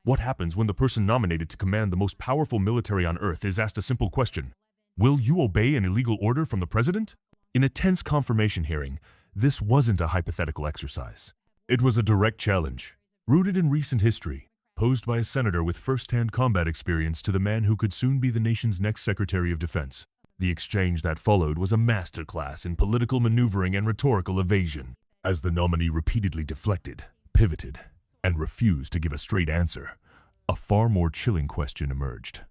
What happens when the person nominated to command the most powerful military on Earth is asked a simple question? Will you obey an illegal order from the president? In a tense confirmation hearing, this wasn't a hypothetical exercise. It was a direct challenge, rooted in recent history, posed by a senator with first-hand combat experience to the man who could soon be the nation's next Secretary of Defense. The exchange that followed was a masterclass in political maneuvering and rhetorical evasion, as the nominee repeatedly deflected, pivoted, and refused to give a straight answer. A far more chilling question emerged.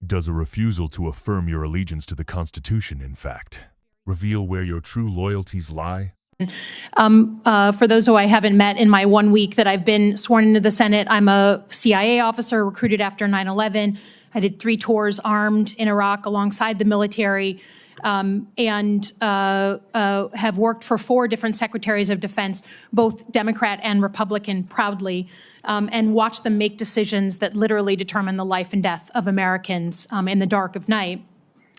Does a refusal to affirm your allegiance to the Constitution, in fact, reveal where your true loyalties lie? For those who I haven't met in my 1 week that I've been sworn into the Senate, I'm a CIA officer recruited after 9/11. I did 3 tours armed in Iraq alongside the military, and have worked for 4 different secretaries of defense, both Democrat and Republican, proudly, and watched them make decisions that literally determine the life and death of Americans in the dark of night.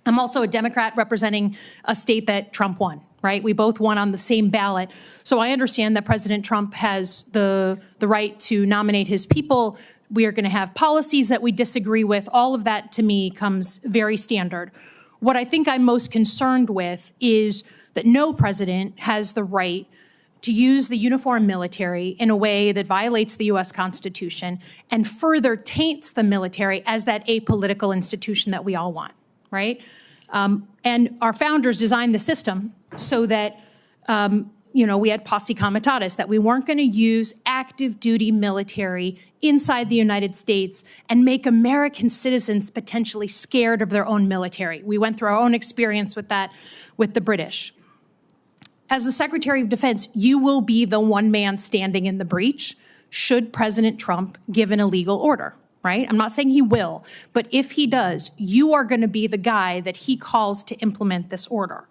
I'm also a Democrat representing a state that Trump won, right? We both won on the same ballot. So I understand that President Trump has the right to nominate his people. We are going to have policies that we disagree with. All of that, to me, comes very standard. What I think I'm most concerned with is that no president has the right to use the uniformed military in a way that violates the U.S. Constitution and further taints the military as that apolitical institution that we all want, right? And our founders designed the system so that, we had posse comitatus, that we weren't going to use active duty military inside the United States and make American citizens potentially scared of their own military. We went through our own experience with that with the British. As the Secretary of Defense, you will be the one man standing in the breach should President Trump give an illegal order, right? I'm not saying he will, but if he does, you are going to be the guy that he calls to implement this order.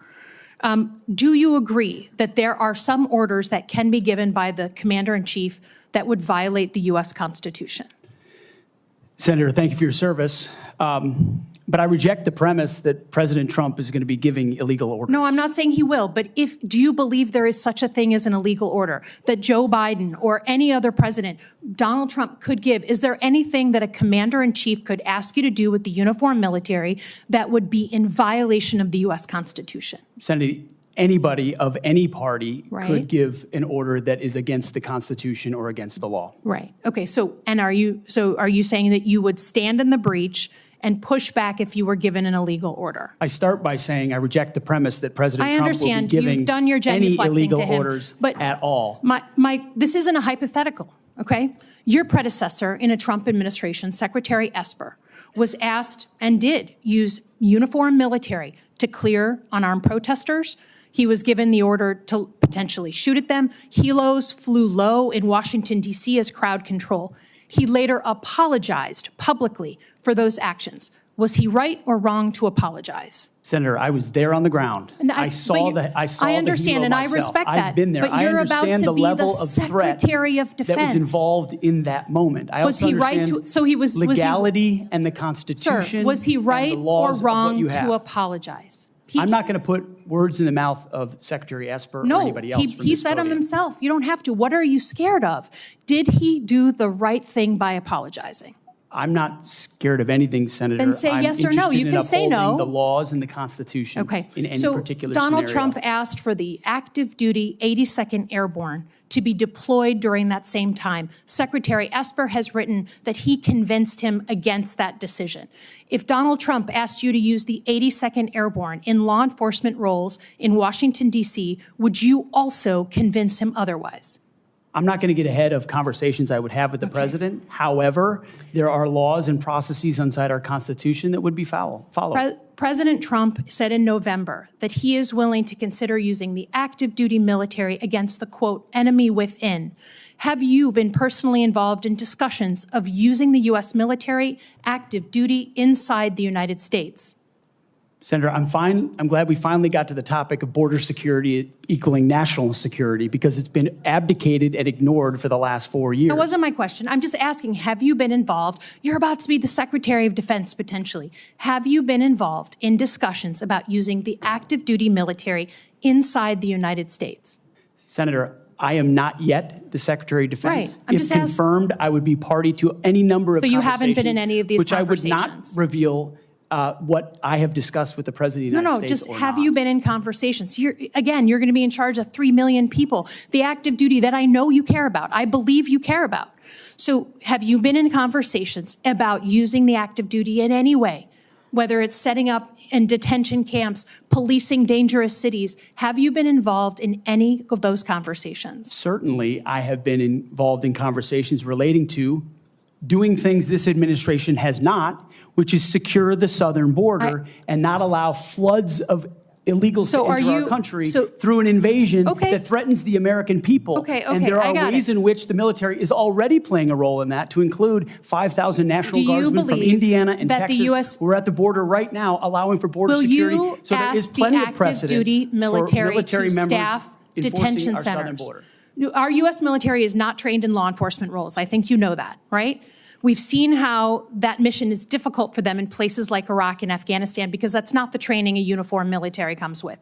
Do you agree that there are some orders that can be given by the Commander-in-Chief that would violate the U.S. Constitution? Senator, thank you for your service. But I reject the premise that President Trump is going to be giving illegal orders. No, I'm not saying he will, but do you believe there is such a thing as an illegal order that Joe Biden or any other president, Donald Trump, could give? Is there anything that a commander-in-chief could ask you to do with the uniformed military that would be in violation of the U.S. Constitution? Senator, anybody of any party Right. could give an order that is against the Constitution or against the law. Right. Okay. So are you saying that you would stand in the breach and push back if you were given an illegal order? I start by saying I reject the premise that President Trump will be giving you've done your any genuflecting illegal to him, orders but at all. This isn't a hypothetical, okay? Your predecessor in a Trump administration, Secretary Esper, was asked and did use uniformed military to clear unarmed protesters. He was given the order to potentially shoot at them. Helos flew low in Washington, D.C. as crowd control. He later apologized publicly for those actions. Was he right or wrong to apologize? Senator, I was there on the ground. And I saw the understand, helo and myself. I respect that. I've been there. But you're I about understand to the be level the of threat Secretary of Defense. that was involved in that moment. I Was also he right understand to? So he was legality and the Constitution. Sir, was he right and the or laws of wrong what you to have. apologize? I'm not going to put words in the mouth of Secretary Esper or anybody else. He said them himself. You don't have to. What are you scared of? Did he do the right thing by apologizing? I'm not scared of anything, Senator. Then say yes or no. You can say no. I'm interested in upholding the laws and the Constitution in any particular scenario. Donald Trump asked for the active duty 82nd Airborne to be deployed during that same time. Secretary Esper has written that he convinced him against that decision. If Donald Trump asked you to use the 82nd Airborne in law enforcement roles in Washington, D.C., would you also convince him otherwise? I'm not going to get ahead of conversations I would have with the president. However, there are laws and processes inside our Constitution that would be followed. President Trump said in November that he is willing to consider using the active duty military against the, quote, enemy within. Have you been personally involved in discussions of using the U.S. military active duty inside the United States? Senator, I'm glad we finally got to the topic of border security equaling national security because it's been abdicated and ignored for the last 4 years. That wasn't my question. I'm just asking, have you been involved? You're about to be the Secretary of Defense, potentially. Have you been involved in discussions about using the active duty military inside the United States? Senator, I am not yet the Secretary of Defense. Right. I'm if just asking. confirmed, I would be party to any number of So you conversations. haven't been in any of these which conversations? I would not reveal what I have discussed with the President of the United States. Just have you been in conversations? You're going to be in charge of 3 million people, the active duty that I know you care about. I believe you care about. So have you been in conversations about using the active duty in any way? Whether it's setting up in detention camps, policing dangerous cities, have you been involved in any of those conversations? Certainly, I have been involved in conversations relating to doing things this administration has not, which is secure the southern border and not allow floods of illegals to enter our country through an invasion that threatens the American people. And there are ways in which the military is already playing a role in that, to include 5,000 National Guardsmen from Indiana and Texas who are at the border right now, allowing for border security. So there is plenty of precedent duty military for military to members staff detention our southern centers. border. Our U.S. military is not trained in law enforcement roles. I think you know that, right? We've seen how that mission is difficult for them in places like Iraq and Afghanistan because that's not the training a uniformed military comes with.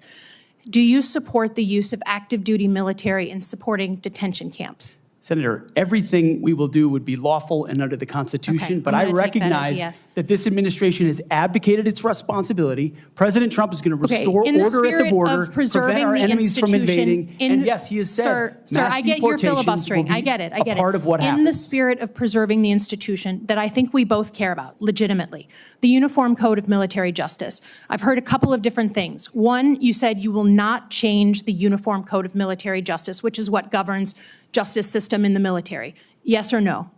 Do you support the use of active duty military in supporting detention camps? Senator, everything we will do would be lawful and under the Constitution, but I recognize that this administration has abdicated its responsibility. President Trump is going to restore order at the border, prevent our enemies from invading, and yes, he has said Sir, I get your filibustering. I get it. Part of what happens. In the spirit of preserving the institution that I think we both care about, legitimately, the Uniform Code of Military Justice. I've heard a couple of different things. One, you said you will not change the Uniform Code of Military Justice, which is what governs justice system in the military. Yes or no?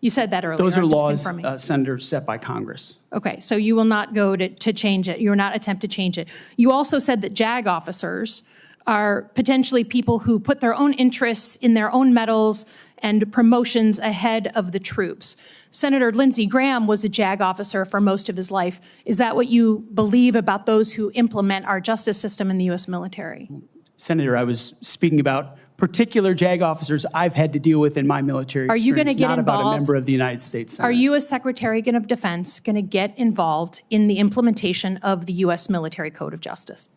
You said that earlier. Those are laws, Senator, set by Congress. Okay, so you will not go to change it. You will not attempt to change it. You also said that JAG officers are potentially people who put their own interests in their own medals and promotions ahead of the troops. Senator Lindsey Graham was a JAG officer for most of his life. Is that what you believe about those who implement our justice system in the U.S. military? Senator, I was speaking about particular JAG officers I've had to deal with in my military experience. Are you going to get not involved? About a member of the United States Senate. Are you, as Secretary of Defense, going to get involved in the implementation of the U.S. Military Code of Justice?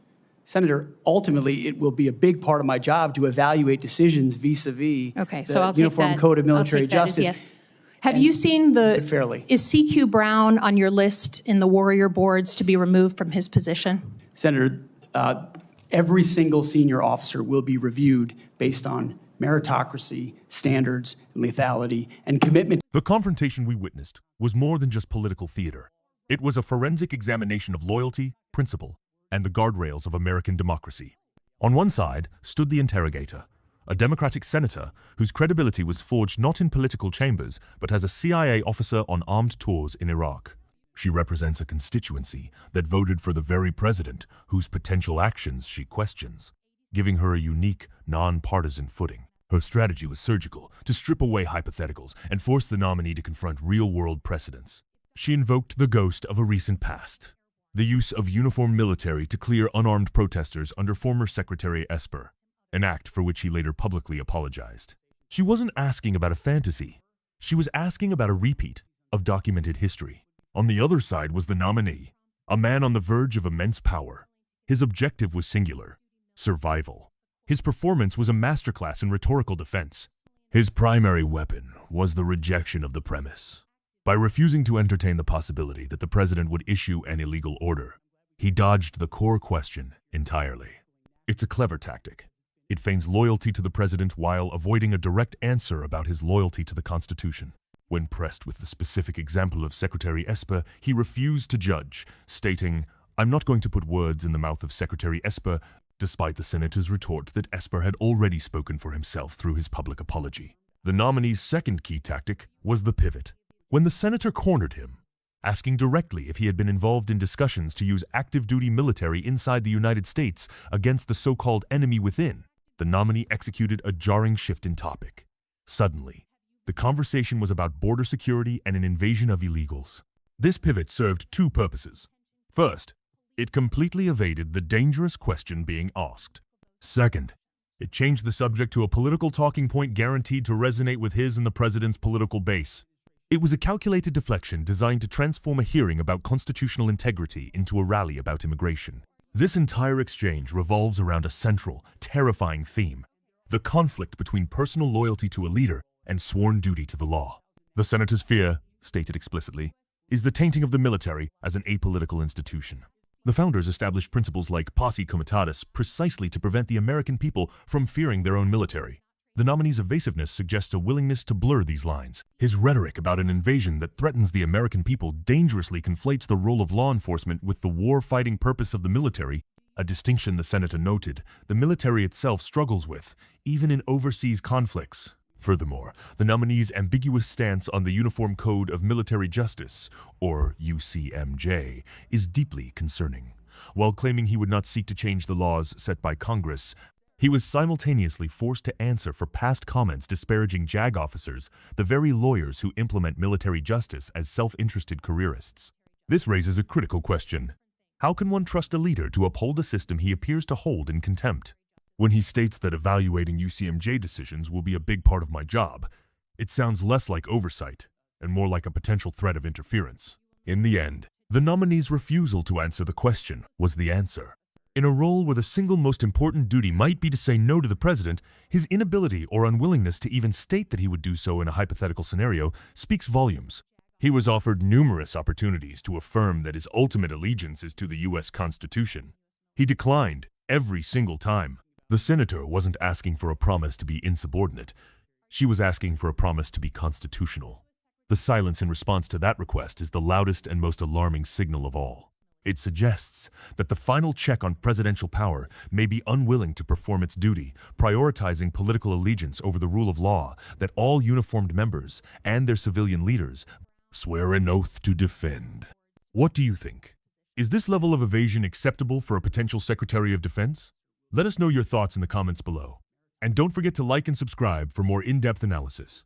Senator, ultimately, it will be a big part of my job to evaluate decisions vis-a-vis the Uniform Code of Military Justice. Yes. Have you seen is CQ Brown on your list in the Warrior boards to be removed from his position? Senator, every single senior officer will be reviewed based on meritocracy, standards, lethality, and commitment. The confrontation we witnessed was more than just political theater. It was a forensic examination of loyalty, principle, and the guardrails of American democracy. On one side stood the interrogator, a Democratic senator whose credibility was forged not in political chambers, but as a CIA officer on armed tours in Iraq. She represents a constituency that voted for the very president whose potential actions she questions, giving her a unique, non-partisan footing. Her strategy was surgical, to strip away hypotheticals and force the nominee to confront real-world precedents. She invoked the ghost of a recent past, the use of uniformed military to clear unarmed protesters under former Secretary Esper, an act for which he later publicly apologized. She wasn't asking about a fantasy. She was asking about a repeat of documented history. On the other side was the nominee, a man on the verge of immense power. His objective was singular: survival. His performance was a masterclass in rhetorical defense. His primary weapon was the rejection of the premise. By refusing to entertain the possibility that the president would issue an illegal order, he dodged the core question entirely. It's a clever tactic. It feigns loyalty to the president while avoiding a direct answer about his loyalty to the Constitution. When pressed with the specific example of Secretary Esper, he refused to judge, stating, "I'm not going to put words in the mouth of Secretary Esper," despite the senator's retort that Esper had already spoken for himself through his public apology. The nominee's second key tactic was the pivot. When the senator cornered him, asking directly if he had been involved in discussions to use active-duty military inside the United States against the so-called enemy within, the nominee executed a jarring shift in topic. Suddenly, the conversation was about border security and an invasion of illegals. This pivot served two purposes. First, it completely evaded the dangerous question being asked. Second, it changed the subject to a political talking point guaranteed to resonate with his and the president's political base. It was a calculated deflection designed to transform a hearing about constitutional integrity into a rally about immigration. This entire exchange revolves around a central, terrifying theme: the conflict between personal loyalty to a leader and sworn duty to the law. The senator's fear, stated explicitly, is the tainting of the military as an apolitical institution. The founders established principles like posse comitatus precisely to prevent the American people from fearing their own military. The nominee's evasiveness suggests a willingness to blur these lines. His rhetoric about an invasion that threatens the American people dangerously conflates the role of law enforcement with the war-fighting purpose of the military, a distinction the senator noted the military itself struggles with, even in overseas conflicts. Furthermore, the nominee's ambiguous stance on the Uniform Code of Military Justice, or UCMJ, is deeply concerning. While claiming he would not seek to change the laws set by Congress, he was simultaneously forced to answer for past comments disparaging JAG officers, the very lawyers who implement military justice as self-interested careerists. This raises a critical question. How can one trust a leader to uphold a system he appears to hold in contempt? When he states that evaluating UCMJ decisions will be a big part of my job, it sounds less like oversight and more like a potential threat of interference. In the end, the nominee's refusal to answer the question was the answer. In a role where the single most important duty might be to say no to the president, his inability or unwillingness to even state that he would do so in a hypothetical scenario speaks volumes. He was offered numerous opportunities to affirm that his ultimate allegiance is to the U.S. Constitution. He declined every single time. The senator wasn't asking for a promise to be insubordinate. She was asking for a promise to be constitutional. The silence in response to that request is the loudest and most alarming signal of all. It suggests that the final check on presidential power may be unwilling to perform its duty, prioritizing political allegiance over the rule of law that all uniformed members and their civilian leaders swear an oath to defend. What do you think? Is this level of evasion acceptable for a potential Secretary of Defense? Let us know your thoughts in the comments below. And don't forget to like and subscribe for more in-depth analysis.